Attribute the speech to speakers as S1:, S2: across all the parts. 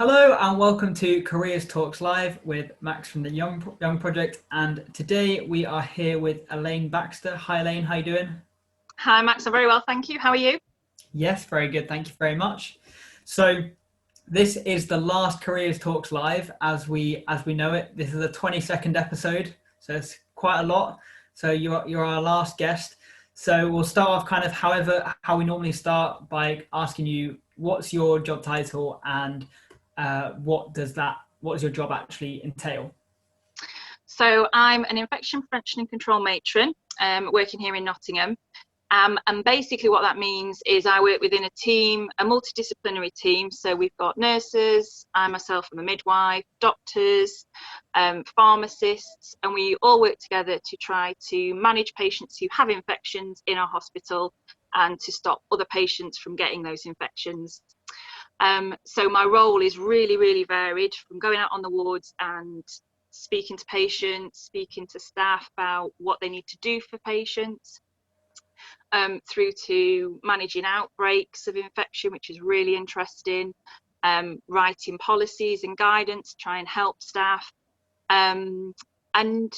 S1: Hello and welcome to Careers Talks Live with Max from the Young Project. And today we are here with Elaine Baxter. Hi Elaine, how you doing?
S2: Hi Max, I'm very well, thank you. How are you?
S1: Yes, very good. Thank you very much. So this is the last Careers Talks Live as we know it. This is a 20-second episode, so it's quite a lot. So you're our last guest. So we'll start off kind of how we normally start by asking you what's your job title and what does your job actually entail?
S2: So I'm an infection prevention and control matron working here in Nottingham. And basically what that means is I work within a team, a multidisciplinary team. So we've got nurses, I myself am a midwife, doctors, pharmacists, and we all work together to try to manage patients who have infections in our hospital and to stop other patients from getting those infections. So my role is really varied, from going out on the wards and speaking to patients, speaking to staff about what they need to do for patients, through to managing outbreaks of infection, which is really interesting, writing policies and guidance, try and help staff. And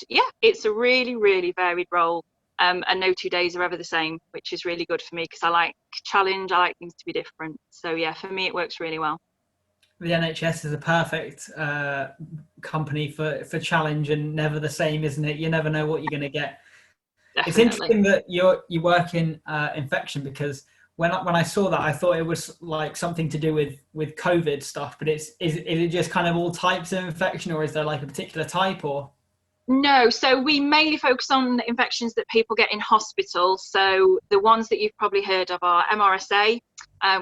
S2: yeah, it's a really varied role. And no 2 days are ever the same, which is really good for me because I like challenge, I like things to be different. So yeah, for me it works really well.
S1: The NHS is a perfect company for challenge and never the same, isn't it? You never know what you're going to get. It's
S2: Definitely.
S1: interesting that you work in infection because when I saw that, I thought it was like something to do with COVID stuff. But is it just kind of all types of infection, or is there like a particular type? Or
S2: No, so we mainly focus on infections that people get in hospital. So the ones that you've probably heard of are MRSA,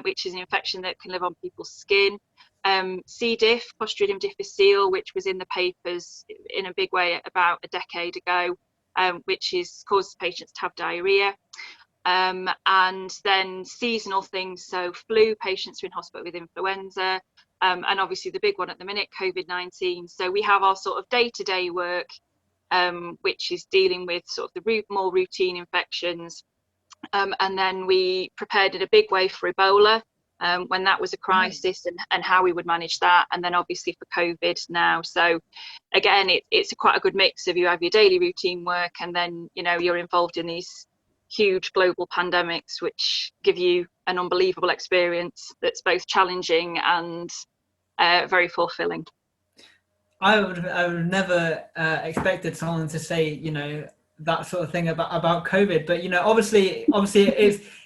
S2: which is an infection that can live on people's skin. C. diff, Clostridium difficile, which was in the papers in a big way about a decade ago, which causes patients to have diarrhea. And then seasonal things, so flu, patients are in hospital with influenza, and obviously the big one at the minute, COVID-19. So we have our sort of day-to-day work, which is dealing with sort of the more routine infections. And then we prepared in a big way for Ebola, when that was a crisis, and how we would manage that. And then obviously for COVID now. So again, it's quite a good mix of you have your daily routine work and then, you're involved in these huge global pandemics, which give you an unbelievable experience that's both challenging and very fulfilling.
S1: I would have never expected someone to say that sort of thing about COVID, but obviously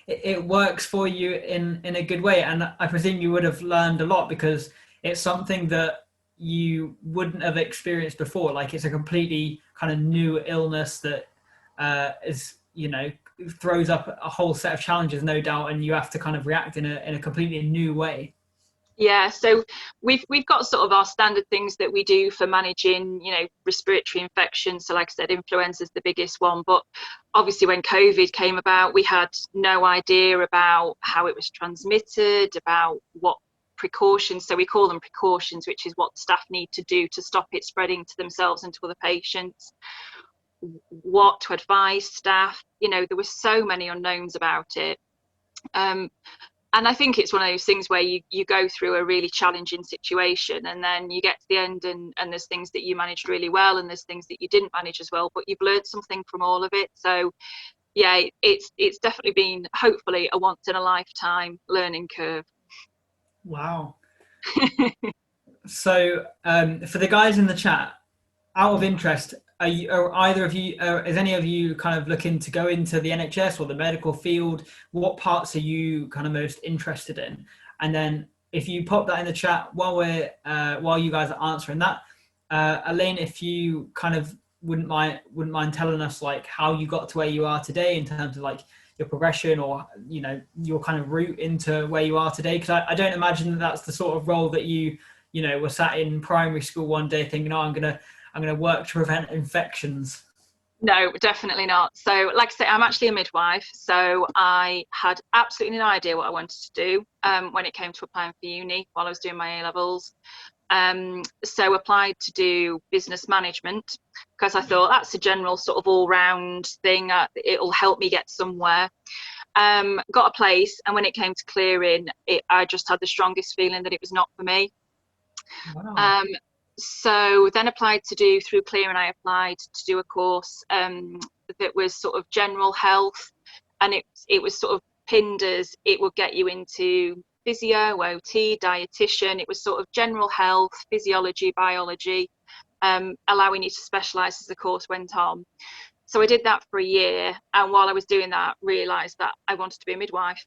S1: it works for you in a good way, and I presume you would have learned a lot because it's something that you wouldn't have experienced before. Like it's a completely kind of new illness that is throws up a whole set of challenges, no doubt, and you have to kind of react in a completely new way.
S2: Yeah, so we've got sort of our standard things that we do for managing, respiratory infections. So like I said, influenza is the biggest one, but obviously when COVID came about, we had no idea about how it was transmitted, about what precautions, so we call them precautions, which is what staff need to do to stop it spreading to themselves and to other patients, what to advise staff. There were so many unknowns about it. And I think it's one of those things where you go through a really challenging situation and then you get to the end and there's things that you managed really well and there's things that you didn't manage as well, but you've learned something from all of it. So yeah, it's definitely been hopefully a once in a lifetime learning curve.
S1: Wow. So for the guys in the chat, out of interest, are either of you, is any of you kind of looking to go into the NHS or the medical field? What parts are you kind of most interested in? And then if you pop that in the chat while you guys are answering that, Elaine, if you kind of wouldn't mind telling us like how you got to where you are today in terms of like your progression or your kind of route into where you are today, because I don't imagine that's the sort of role that you were sat in primary school one day thinking, oh, I'm gonna work to prevent infections.
S2: No, definitely not. So like I say, I'm actually a midwife, so I had absolutely no idea what I wanted to do when it came to applying for uni while I was doing my A levels. So applied to do business management because I thought that's a general sort of all-round thing. It'll help me get somewhere. Got a place, and when it came to clearing, I just had the strongest feeling that it was not for me.
S1: Wow.
S2: Um, so then applied to do through Clear, and I applied to do a course that was sort of general health, and it was sort of pinned as it would get you into physio, OT, dietitian. It was sort of general health, physiology, biology, allowing you to specialise as the course went on. So I did that for a year, and while I was doing that, realised that I wanted to be a midwife.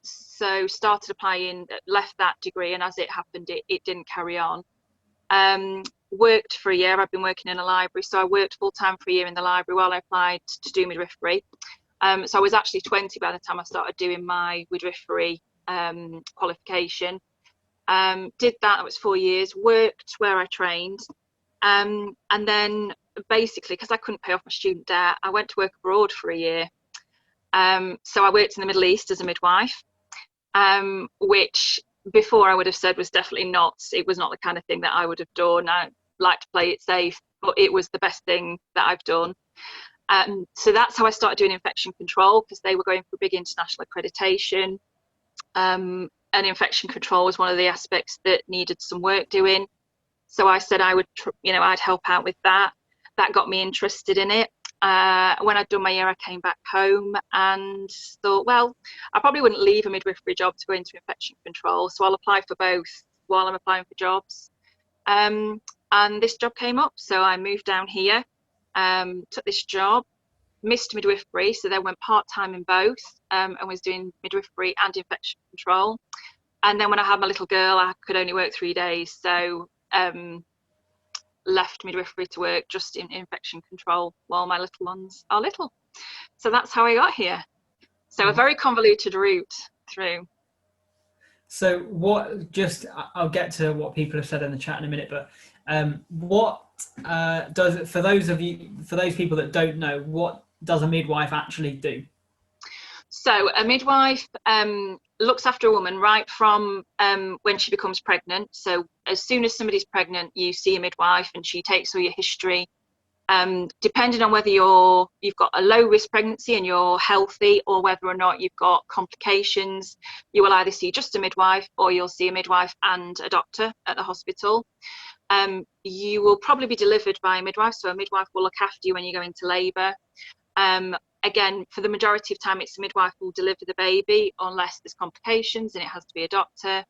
S2: So started applying, left that degree, and as it happened, it didn't carry on. Worked for a year. I've been working in a library, so I worked full time for a year in the library while I applied to do midwifery. So I was actually 20 by the time I started doing my midwifery qualification. Did that. It was 4 years. Worked where I trained, and then basically, because I couldn't pay off my student debt, I went to work abroad for a year. So I worked in the Middle East as a midwife, which before I would have said was definitely not, it was not the kind of thing that I would have done. I like to play it safe, but it was the best thing that I've done. So that's how I started doing infection control, because they were going for big international accreditation. And infection control was one of the aspects that needed some work doing. So I said I would, I'd help out with that. That got me interested in it. When I'd done my year, I came back home and thought, well, I probably wouldn't leave a midwifery job to go into infection control, so I'll apply for both while I'm applying for jobs. And this job came up, so I moved down here, took this job, missed midwifery, so then went part-time in both, and was doing midwifery and infection control. And then when I had my little girl, I could only work 3 days, so left midwifery to work just in infection control while my little ones are little. So that's how I got here. So a very convoluted route through.
S1: So what, just, I'll get to what people have said in the chat in a minute, but what does it, for those people that don't know, what does a midwife actually do?
S2: So a midwife looks after a woman right from when she becomes pregnant. So as soon as somebody's pregnant, you see a midwife and she takes all your history. Depending on whether you've got a low risk pregnancy and you're healthy, or whether or not you've got complications, you will either see just a midwife or you'll see a midwife and a doctor at the hospital. You will probably be delivered by a midwife, so a midwife will look after you when you go into labour. Again, for the majority of time, it's the midwife who will deliver the baby unless there's complications and it has to be a doctor.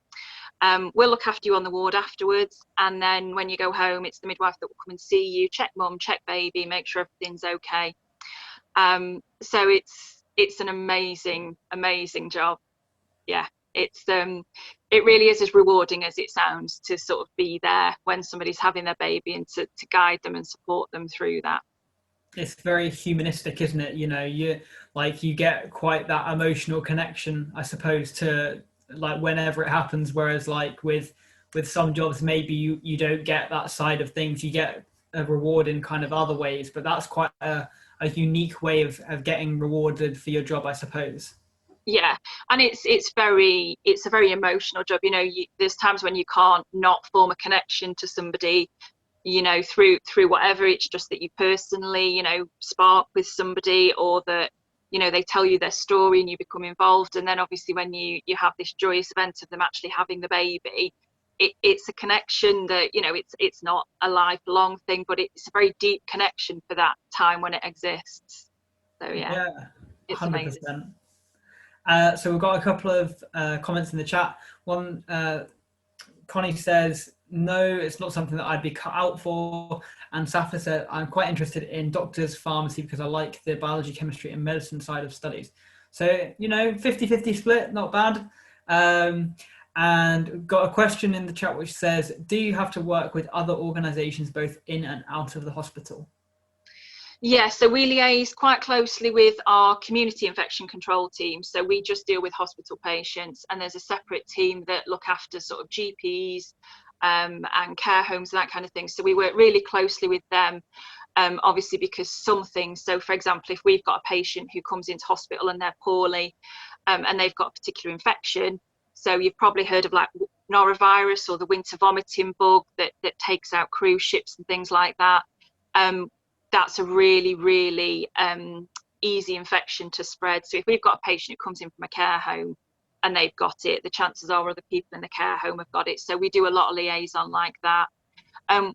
S2: We'll look after you on the ward afterwards, and then when you go home, it's the midwife that will come and see you, check mum, check baby, make sure everything's okay. So it's an amazing job. Yeah, it really is as rewarding as it sounds to sort of be there when somebody's having their baby and to guide them and support them through that.
S1: It's very humanistic, isn't it? You get quite that emotional connection, I suppose, to like whenever it happens. Whereas like with some jobs, maybe you don't get that side of things. You get a reward in kind of other ways, but that's quite a unique way of getting rewarded for your job, I suppose.
S2: Yeah, and it's a very emotional job. There's times when you can't not form a connection to somebody, through whatever. It's just that you personally, spark with somebody, or that, they tell you their story and you become involved. And then obviously when you have this joyous event of them actually having the baby, it's a connection that, it's not a lifelong thing, but it's a very deep connection for that time when it exists. So yeah, it's
S1: 100%.
S2: amazing.
S1: So we've got a couple of comments in the chat. One, Connie says, no, it's not something that I'd be cut out for. And Safa said, I'm quite interested in doctors, pharmacy, because I like the biology, chemistry and medicine side of studies. So, 50-50 split, not bad. And got a question in the chat which says, do you have to work with other organisations both in and out of the hospital?
S2: Yeah, so we liaise quite closely with our community infection control team. So we just deal with hospital patients, and there's a separate team that look after sort of GPs and care homes and that kind of thing. So we work really closely with them, obviously, because some things, so for example, if we've got a patient who comes into hospital and they're poorly and they've got a particular infection, so you've probably heard of like norovirus or the winter vomiting bug that takes out cruise ships and things like that. That's a really, really easy infection to spread. So if we've got a patient who comes in from a care home and they've got it, the chances are other people in the care home have got it. So we do a lot of liaison like that.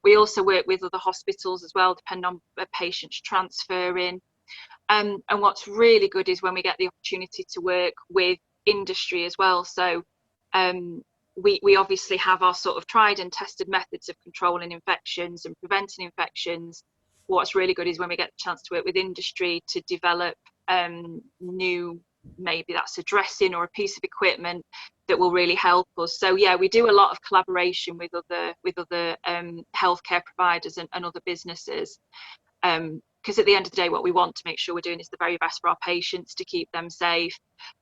S2: We also work with other hospitals as well, depending on a patient's transferring. And what's really good is when we get the opportunity to work with industry as well. So we obviously have our sort of tried and tested methods of controlling infections and preventing infections. What's really good is when we get the chance to work with industry to develop new, maybe that's a dressing or a piece of equipment that will really help us. So yeah, we do a lot of collaboration with other healthcare providers and other businesses. Because at the end of the day, what we want to make sure we're doing is the very best for our patients, to keep them safe.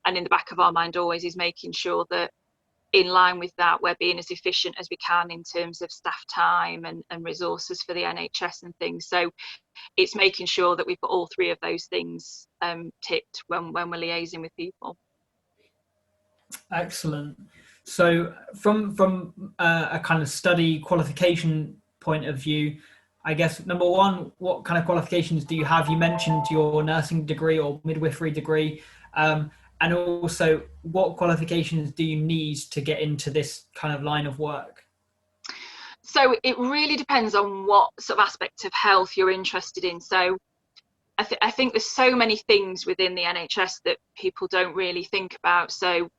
S2: And in the back of our mind always is making sure that in line with that, we're being as efficient as we can in terms of staff time and resources for the NHS and things. So it's making sure that we've got all three of those things ticked when we're liaising with people.
S1: Excellent. So from a kind of study qualification point of view, I guess, number one, what kind of qualifications do you have? You mentioned your nursing degree or midwifery degree. And also, what qualifications do you need to get into this kind of line of work?
S2: So it really depends on what sort of aspect of health you're interested in. So I think there's so many things within the NHS that people don't really think about. So,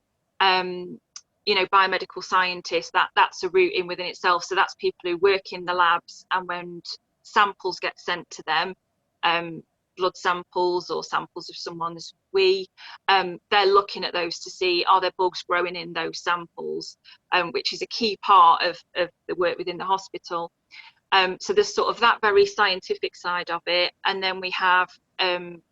S2: you know, biomedical scientists, that's a route in within itself. So that's people who work in the labs, and when samples get sent to them, blood samples or samples of someone's wee, they're looking at those to see, are there bugs growing in those samples, which is a key part of the work within the hospital. So there's sort of that very scientific side of it. And then we have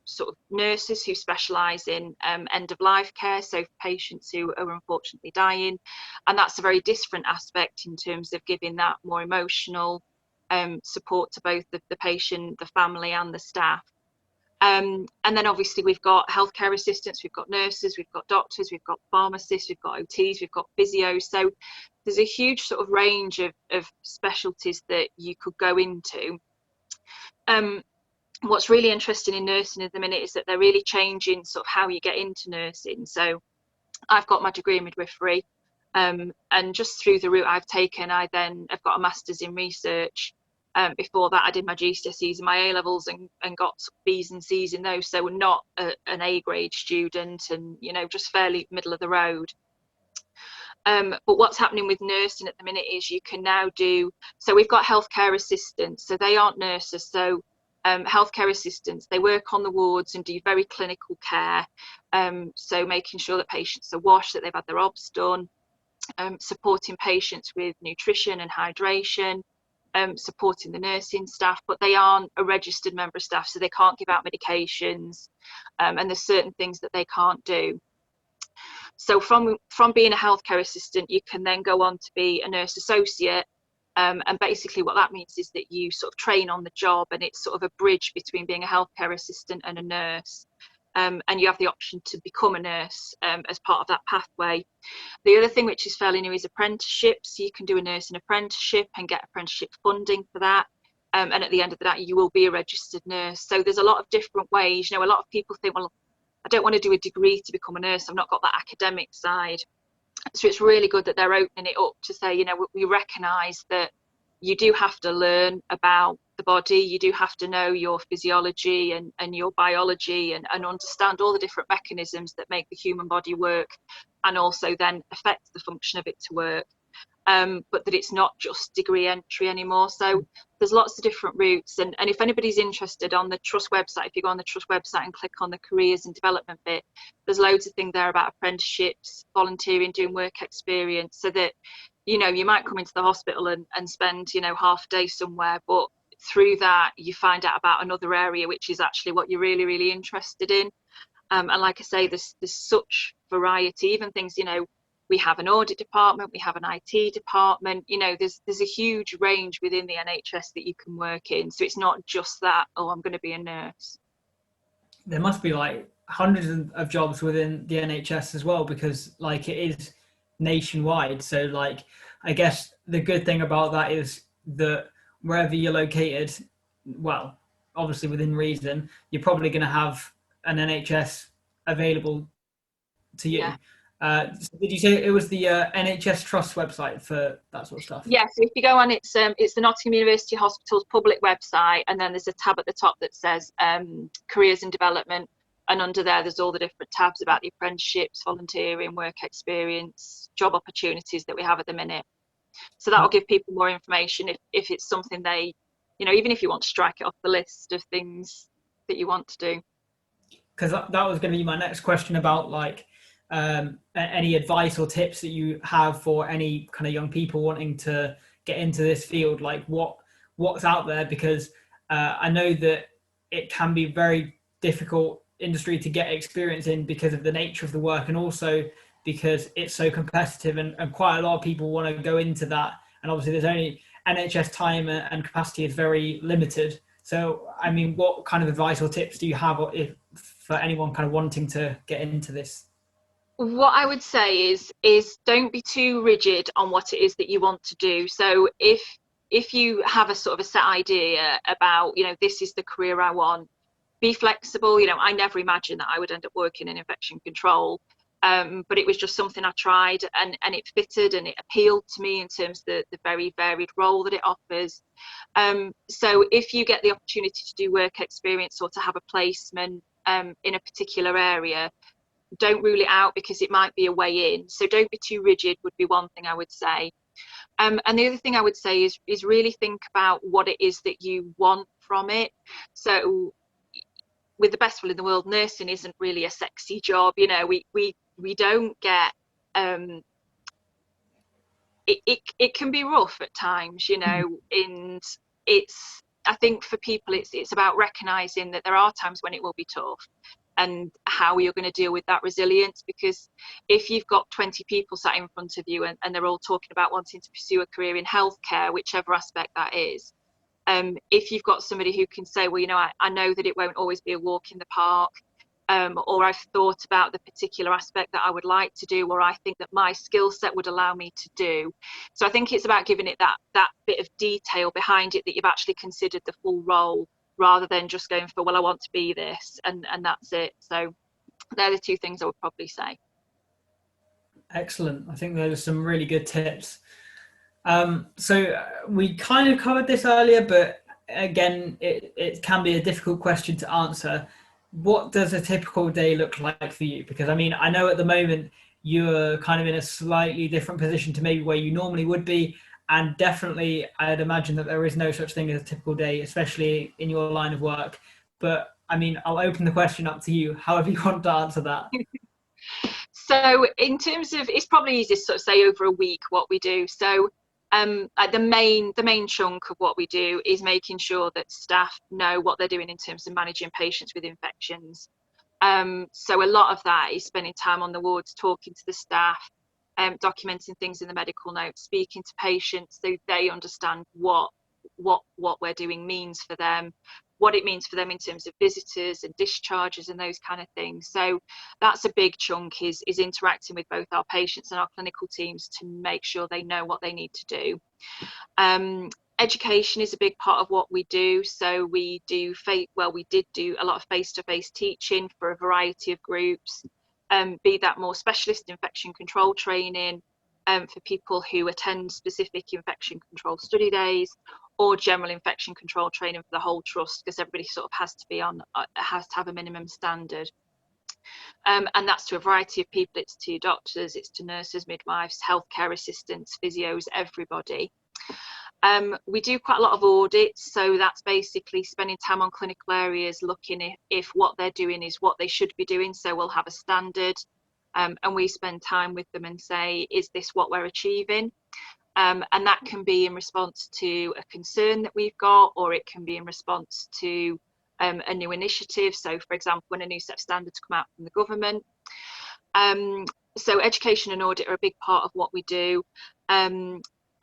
S2: sort of nurses who specialise in end-of-life care, so patients who are unfortunately dying. And that's a very different aspect in terms of giving that more emotional support to both the patient, the family and the staff. And then obviously we've got healthcare assistants, we've got nurses, we've got doctors, we've got pharmacists, we've got OTs, we've got physios. So there's a huge sort of range of specialties that you could go into. What's really interesting in nursing at the minute is that they're really changing sort of how you get into nursing. So I've got my degree in midwifery, and just through the route I've taken, I then have got a master's in research. Before that, I did my GCSEs and my A-levels and got B's and C's in those. So we're not an A-grade student, and, you know, just fairly middle of the road. But what's happening with nursing at the minute is you can now do, so we've got healthcare assistants, so they aren't nurses. So healthcare assistants, they work on the wards and do very clinical care. So making sure that patients are washed, that they've had their obs done, supporting patients with nutrition and hydration, supporting the nursing staff, but they aren't a registered member of staff, so they can't give out medications, and there's certain things that they can't do. So from being a healthcare assistant, you can then go on to be a nurse associate, and basically what that means is that you sort of train on the job, and it's sort of a bridge between being a healthcare assistant and a nurse. And you have the option to become a nurse as part of that pathway. The other thing which is fairly new is apprenticeships. So you can do a nursing apprenticeship and get apprenticeship funding for that. And at the end of that, you will be a registered nurse. So there's a lot of different ways. You know, a lot of people think, well, I don't want to do a degree to become a nurse. I've not got that academic side. So it's really good that they're opening it up to say, you know, we recognise that you do have to learn about the body, you do have to know your physiology and your biology and understand all the different mechanisms that make the human body work and also then affect the function of it to work. But that it's not just degree entry anymore. So there's lots of different routes. And if anybody's interested, on the Trust website, if you go on the Trust website and click on the careers and development bit, there's loads of things there about apprenticeships, volunteering, doing work experience, so that, you know, you might come into the hospital and spend, you know, half a day somewhere, but through that you find out about another area which is actually what you're really, really interested in. And like I say, there's such variety, even things, you know, we have an audit department, we have an IT department, you know, there's a huge range within the NHS that you can work in. So it's not just that, oh, I'm going to be a nurse.
S1: There must be like hundreds of jobs within the NHS as well, because like it is nationwide. So like, I guess the good thing about that is that wherever you're located, well, obviously within reason, you're probably going to have an NHS available to you.
S2: Yeah.
S1: So did you say it was the NHS Trust website for that sort of stuff?
S2: Yes, if you go on, it's the Nottingham University Hospital's public website, and then there's a tab at the top that says careers and development, and under there's all the different tabs about the apprenticeships, volunteering, work experience, job opportunities that we have at the minute. So that'll give people more information if it's something they, even if you want to strike it off the list of things that you want to do.
S1: Because that was going to be my next question about like any advice or tips that you have for any kind of young people wanting to get into this field, like what's out there, because I know that it can be very difficult industry to get experience in because of the nature of the work, and also because it's so competitive, and quite a lot of people want to go into that, and obviously there's only NHS time and capacity is very limited. So I mean, what kind of advice or tips do you have for anyone kind of wanting to get into this?
S2: What I would say is don't be too rigid on what it is that you want to do. So if you have a sort of a set idea about, this is the career I want, be flexible. I never imagined that I would end up working in infection control, but it was just something I tried, and it fitted and it appealed to me in terms of the very varied role that it offers. So if you get the opportunity to do work experience or to have a placement in a particular area, don't rule it out, because it might be a way in. So don't be too rigid would be one thing I would say. And the other thing I would say is really think about what it is that you want from it. So with the best will in the world, nursing isn't really a sexy job. We don't get it can be rough at times, and I think for people it's about recognizing that there are times when it will be tough, and how you're going to deal with that resilience. Because if you've got 20 people sat in front of you, and they're all talking about wanting to pursue a career in healthcare, whichever aspect that is, if you've got somebody who can say, well, I know that it won't always be a walk in the park, or I've thought about the particular aspect that I would like to do, or I think that my skill set would allow me to do. So I think it's about giving it that bit of detail behind it, that you've actually considered the full role, rather than just going for, well, I want to be this, and that's it. So they're the two things I would probably say.
S1: Excellent. I think those are some really good tips. So we kind of covered this earlier, but again, it can be a difficult question to answer. What does a typical day look like for you? Because I mean, I know at the moment you're kind of in a slightly different position to maybe where you normally would be. And definitely, I'd imagine that there is no such thing as a typical day, especially in your line of work. But I mean, I'll open the question up to you, however you want to answer that.
S2: So in terms of, it's probably easiest to sort of say over a week what we do. So the main chunk of what we do is making sure that staff know what they're doing in terms of managing patients with infections. So a lot of that is spending time on the wards, talking to the staff, documenting things in the medical notes, speaking to patients so they understand what we're doing means for them, what it means for them in terms of visitors and discharges and those kind of things. So that's a big chunk, is interacting with both our patients and our clinical teams to make sure they know what they need to do. Education is a big part of what we do. So we did do a lot of face-to-face teaching for a variety of groups, be that more specialist infection control training for people who attend specific infection control study days, or general infection control training for the whole trust, because everybody sort of has to have a minimum standard. And that's to a variety of people. It's to doctors, it's to nurses, midwives, healthcare assistants, physios, everybody. We do quite a lot of audits, so that's basically spending time on clinical areas, looking if what they're doing is what they should be doing. So we'll have a standard, and we spend time with them and say, is this what we're achieving? And that can be in response to a concern that we've got, or it can be in response to a new initiative. So for example, when a new set of standards come out from the government. So education and audit are a big part of what we do.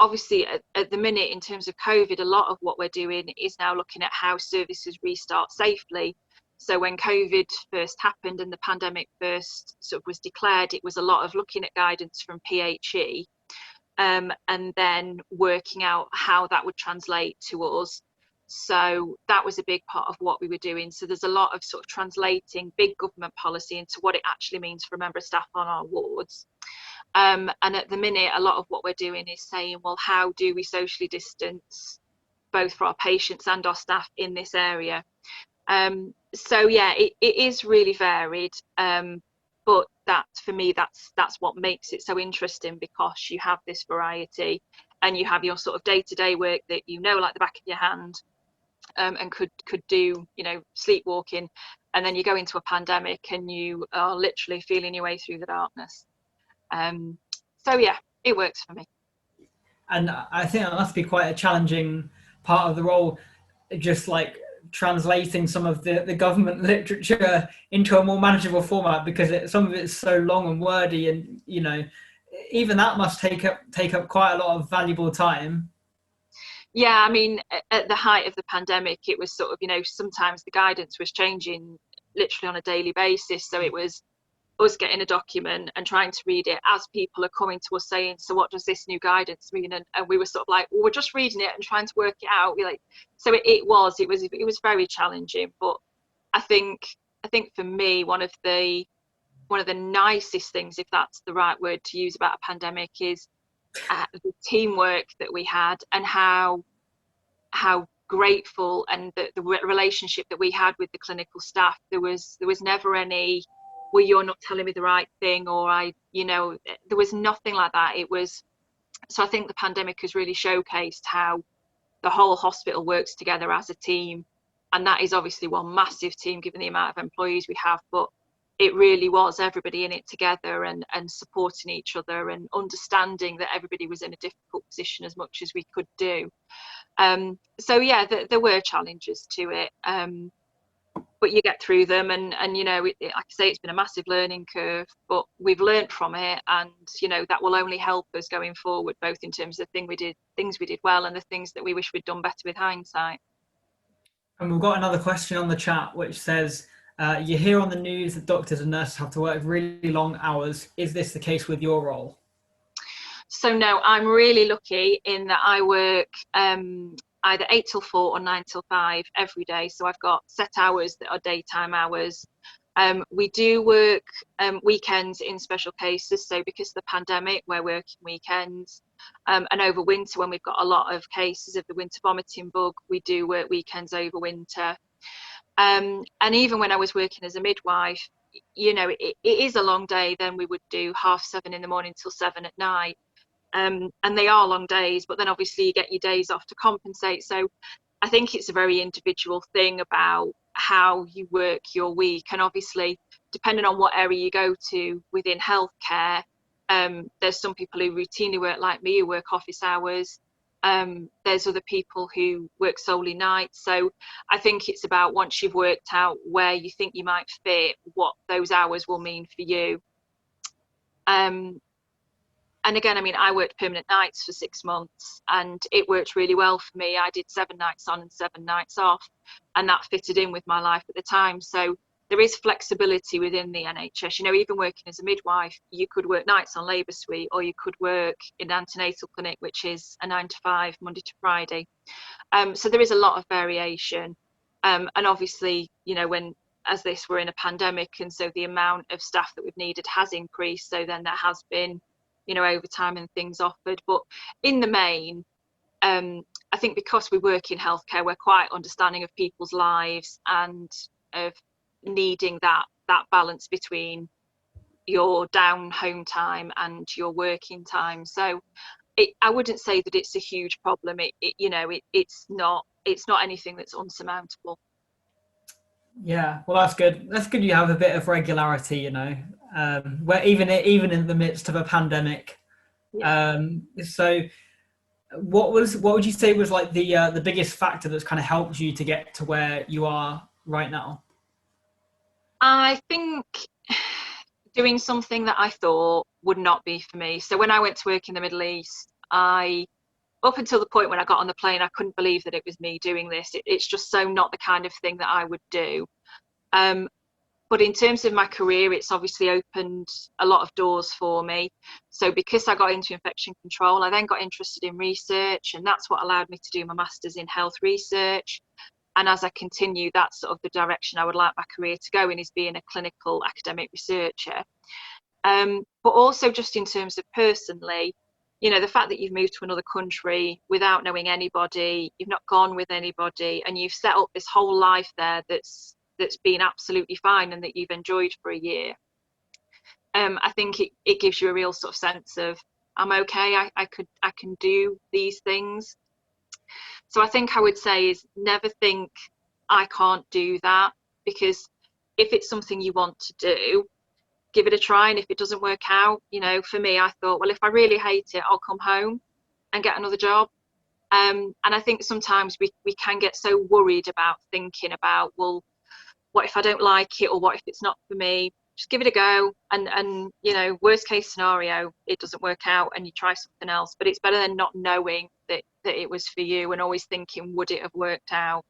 S2: Obviously at the minute, in terms of COVID, a lot of what we're doing is now looking at how services restart safely. So when COVID first happened and the pandemic first sort of was declared, it was a lot of looking at guidance from PHE, and then working out how that would translate to us. So that was a big part of what we were doing. So there's a lot of sort of translating big government policy into what it actually means for a member of staff on our wards. And at the minute, a lot of what we're doing is saying, well, how do we socially distance both for our patients and our staff in this area? So yeah, it is really varied. But that, for me, that's what makes it so interesting, because you have this variety and you have your sort of day-to-day work that you know like the back of your hand, and could do, you know, sleepwalking, and then you go into a pandemic and you are literally feeling your way through the darkness. So yeah, it works for me.
S1: And I think that must be quite a challenging part of the role, just like translating some of the government literature into a more manageable format, because some of it's so long and wordy, and you know, even that must take up quite a lot of valuable time.
S2: Yeah, I mean, at the height of the pandemic, it was sort of, you know, sometimes the guidance was changing literally on a daily basis. So it was us getting a document and trying to read it as people are coming to us saying, so what does this new guidance mean? And we were sort of like, well, we're just reading it and trying to work it out. We're like, so it was very challenging. But I think for me, one of the nicest things, if that's the right word to use, about a pandemic is the teamwork that we had, and how grateful, and the relationship that we had with the clinical staff. There was never any, well, you're not telling me the right thing, or there was nothing like that. It was, so I think the pandemic has really showcased how the whole hospital works together as a team, and that is obviously one massive team given the amount of employees we have, but it really was everybody in it together, and supporting each other, and understanding that everybody was in a difficult position as much as we could do. So yeah, there were challenges to it, but you get through them, and you know, like I say, it's been a massive learning curve, but we've learned from it, and you know, that will only help us going forward, both in terms of things we did well, and the things that we wish we'd done better with hindsight.
S1: And we've got another question on the chat which says, you hear on the news that doctors and nurses have to work really long hours. Is this the case with your role?
S2: So no, I'm really lucky in that I work either 8 till 4 or 9 till 5 every day. So I've got set hours that are daytime hours. We do work weekends in special cases. So because of the pandemic, we're working weekends. And over winter, when we've got a lot of cases of the winter vomiting bug, we do work weekends over winter. And even when I was working as a midwife, you know, it is a long day. Then we would do 7:30 in the morning till 7 at night. And they are long days, but then obviously you get your days off to compensate. So I think it's a very individual thing about how you work your week, and obviously depending on what area you go to within healthcare, there's some people who routinely work like me, who work office hours. There's other people who work solely nights. So I think it's about, once you've worked out where you think you might fit, what those hours will mean for you. And again, I mean, I worked permanent nights for 6 months, and it worked really well for me. I did 7 nights on and 7 nights off, and that fitted in with my life at the time. So there is flexibility within the NHS. You know, even working as a midwife, you could work nights on labour suite, or you could work in an antenatal clinic, which is a 9 to 5, Monday to Friday. So there is a lot of variation. And obviously, you know, we're in a pandemic, and so the amount of staff that we've needed has increased. So then there has been, you know, overtime and things offered. But in the main, I think because we work in healthcare, we're quite understanding of people's lives, and of needing that balance between your down home time and your working time. So I wouldn't say that it's a huge problem. It's not anything that's unsurmountable.
S1: Yeah, well, that's good. That's good. You have a bit of regularity, you know, where even in the midst of a pandemic.
S2: Yeah.
S1: So, what would you say was like the biggest factor that's kind of helped you to get to where you are right now?
S2: I think doing something that I thought would not be for me. So when I went to work in the Middle East, up until the point when I got on the plane, I couldn't believe that it was me doing this. It's just so not the kind of thing that I would do. But in terms of my career, it's obviously opened a lot of doors for me. So because I got into infection control, I then got interested in research, and that's what allowed me to do my master's in health research. And as I continue, that's sort of the direction I would like my career to go in, is being a clinical academic researcher. But also just in terms of personally, you know, the fact that you've moved to another country without knowing anybody, you've not gone with anybody, and you've set up this whole life there that's been absolutely fine and that you've enjoyed for a year. I think it gives you a real sort of sense of, I'm okay, I can do these things. So I think I would say is never think I can't do that, because if it's something you want to do, give it a try. And if it doesn't work out, you know, for me, I thought, well, if I really hate it, I'll come home and get another job. And I think sometimes we can get so worried about thinking about, well, what if I don't like it, or what if it's not for me? Just give it a go, and you know, worst case scenario, it doesn't work out and you try something else. But it's better than not knowing that it was for you and always thinking, would it have worked out?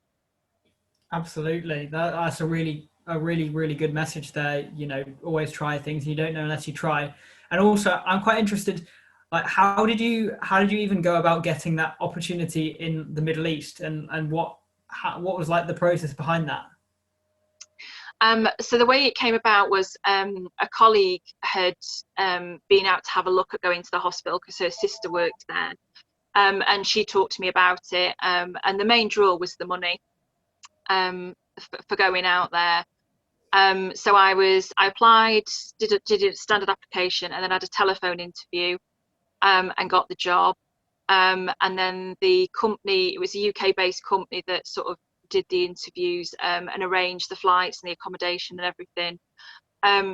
S1: Absolutely. That's a really good message there. You know, always try things. You don't know unless you try. And also, I'm quite interested, like, how did you even go about getting that opportunity in the Middle East, and what was like the process behind that?
S2: So the way it came about was a colleague had been out to have a look at going to the hospital because her sister worked there, and she talked to me about it. And the main draw was the money for going out there. So I applied, did a standard application, and then had a telephone interview, and got the job. And then the company, it was a UK-based company that sort of did the interviews, and arranged the flights and the accommodation and everything.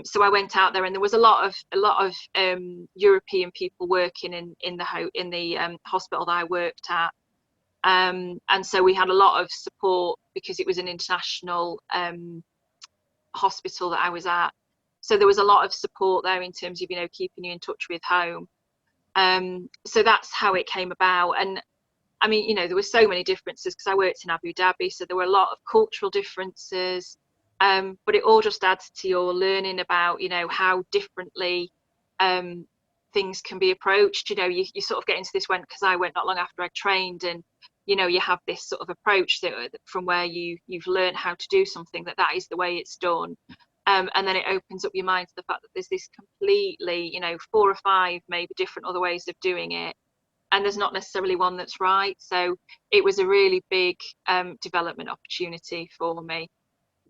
S2: So I went out there, and there was a lot of European people working in the hospital that I worked at. And so we had a lot of support because it was an international hospital that I was at. So there was a lot of support there in terms of, you know, keeping you in touch with home. So that's how it came about. And I mean, you know, there were so many differences because I worked in Abu Dhabi, so there were a lot of cultural differences. But it all just adds to your learning about, you know, how differently things can be approached. You know, you sort of get into this when, because I went not long after I trained, and you know, you have this sort of approach that from where you've learned how to do something, that is the way it's done. And then it opens up your mind to the fact that there's this completely, you know, 4 or 5 maybe different other ways of doing it, and there's not necessarily one that's right. So it was a really big development opportunity for me.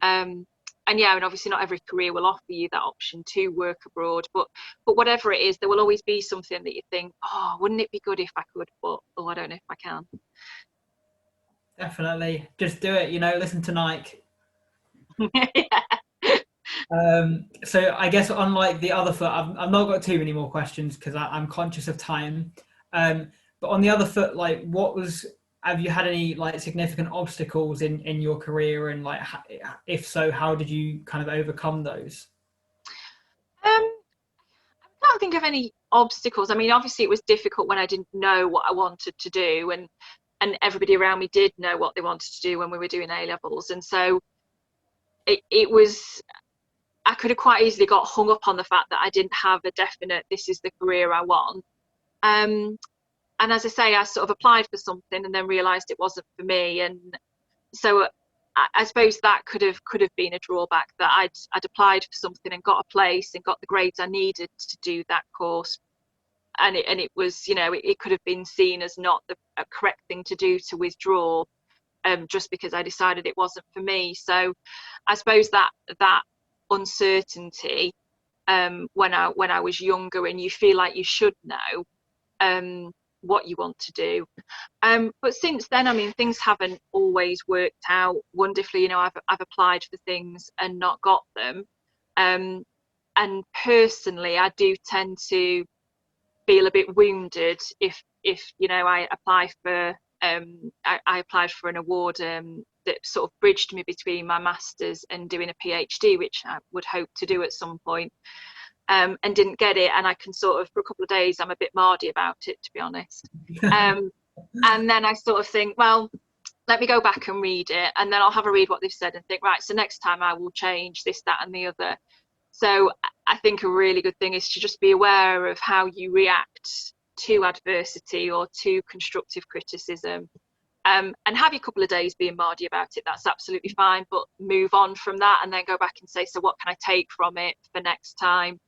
S2: And yeah, and obviously not every career will offer you that option to work abroad, but whatever it is, there will always be something that you think, oh, wouldn't it be good if I could, but oh, I don't know if I can.
S1: Definitely, just do it. You know, listen to Nike.
S2: Yeah.
S1: So I guess unlike the other foot, I've not got too many more questions because I'm conscious of time. But on the other foot, like, have you had any like significant obstacles in your career, and like, if so, how did you kind of overcome those?
S2: I can't think of any obstacles. I mean, obviously it was difficult when I didn't know what I wanted to do, and everybody around me did know what they wanted to do when we were doing A levels, and so it was, I could have quite easily got hung up on the fact that I didn't have a definite, this is the career I want. And as I say, I sort of applied for something and then realised it wasn't for me, and so I suppose that could have been a drawback, that I'd applied for something and got a place and got the grades I needed to do that course, and it was, you know, it could have been seen as not a correct thing to do, to withdraw, just because I decided it wasn't for me. So I suppose that uncertainty, when I was younger, and you feel like you should know what you want to do. But since then, I mean, things haven't always worked out wonderfully. You know, I've applied for things and not got them. And personally, I do tend to feel a bit wounded if you know, I apply for I applied for an award that sort of bridged me between my masters and doing a PhD, which I would hope to do at some point. And didn't get it, and I can sort of, for a couple of days, I'm a bit mardy about it, to be honest. And then I sort of think, well, let me go back and read it, and then I'll have a read what they've said and think, right, so next time I will change this, that, and the other. So I think a really good thing is to just be aware of how you react to adversity or to constructive criticism. And have your couple of days being mardy about it, that's absolutely fine, but move on from that and then go back and say, so what can I take from it for next time?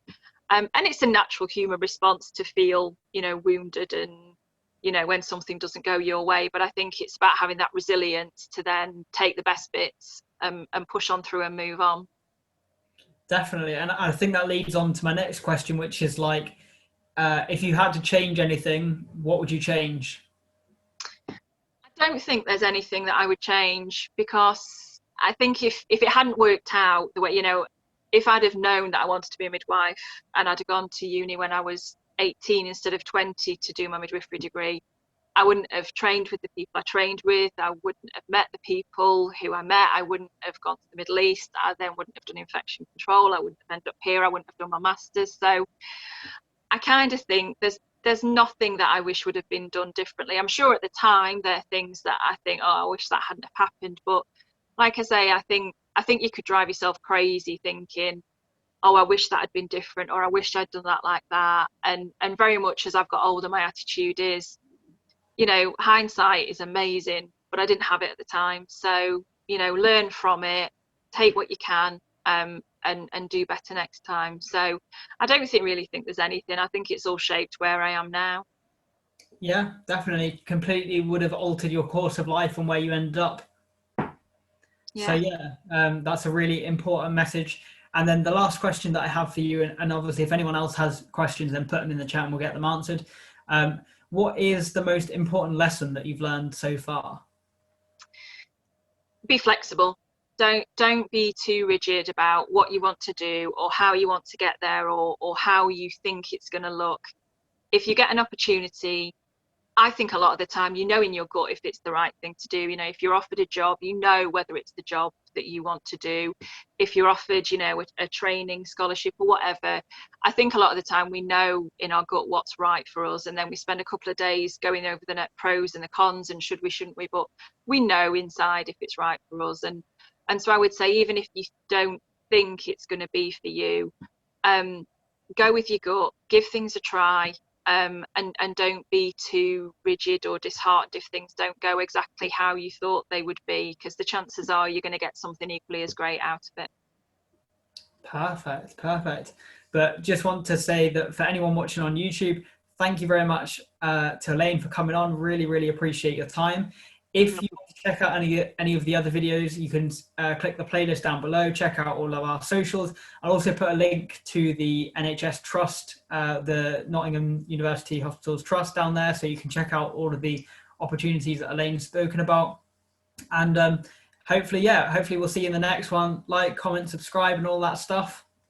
S2: And it's a natural human response to feel, wounded and, when something doesn't go your way. But I think it's about having that resilience to then take the best bits and push on through and move on.
S1: Definitely. And I think that leads on to my next question, which is like, if you had to change anything, what would you change?
S2: I don't think there's anything that I would change, because I think if it hadn't worked out the way, if I'd have known that I wanted to be a midwife and I'd have gone to uni when I was 18 instead of 20 to do my midwifery degree, I wouldn't have trained with the people I trained with. I wouldn't have met the people who I met. I wouldn't have gone to the Middle East. I then wouldn't have done infection control. I wouldn't have ended up here. I wouldn't have done my master's. So I kind of think there's nothing that I wish would have been done differently. I'm sure at the time there are things that I think, oh, I wish that hadn't have happened. But like I say, I think you could drive yourself crazy thinking, oh, I wish that had been different, or I wish I'd done that like that. And very much as I've got older, my attitude is, hindsight is amazing, but I didn't have it at the time. So, learn from it, take what you can, and do better next time. So I don't really think there's anything. I think it's all shaped where I am now.
S1: Yeah, definitely. Completely would have altered your course of life and where you ended up.
S2: Yeah.
S1: So yeah, that's a really important message. And then the last question that I have for you, and obviously if anyone else has questions, then put them in the chat and we'll get them answered. What is the most important lesson that you've learned so far?
S2: Be flexible. Don't be too rigid about what you want to do or how you want to get there, or how you think it's going to look. If you get an opportunity, I think a lot of the time, in your gut if it's the right thing to do. If you're offered a job, whether it's the job that you want to do. If you're offered, a training scholarship or whatever, I think a lot of the time we know in our gut what's right for us, and then we spend a couple of days going over the pros and the cons and should we, shouldn't we, but we know inside if it's right for us. And so I would say, even if you don't think it's going to be for you, go with your gut, give things a try. And don't be too rigid or disheartened if things don't go exactly how you thought they would be, because the chances are you're going to get something equally as great out of it.
S1: Perfect. But just want to say that for anyone watching on YouTube, thank you very much to Elaine for coming on. Really appreciate your time. If you want to check out any of the other videos, you can click the playlist down below, check out all of our socials. I'll also put a link to the NHS Trust, the Nottingham University Hospitals Trust down there, so you can check out all of the opportunities that Elaine's spoken about. And hopefully we'll see you in the next one. Like, comment, subscribe and all that stuff.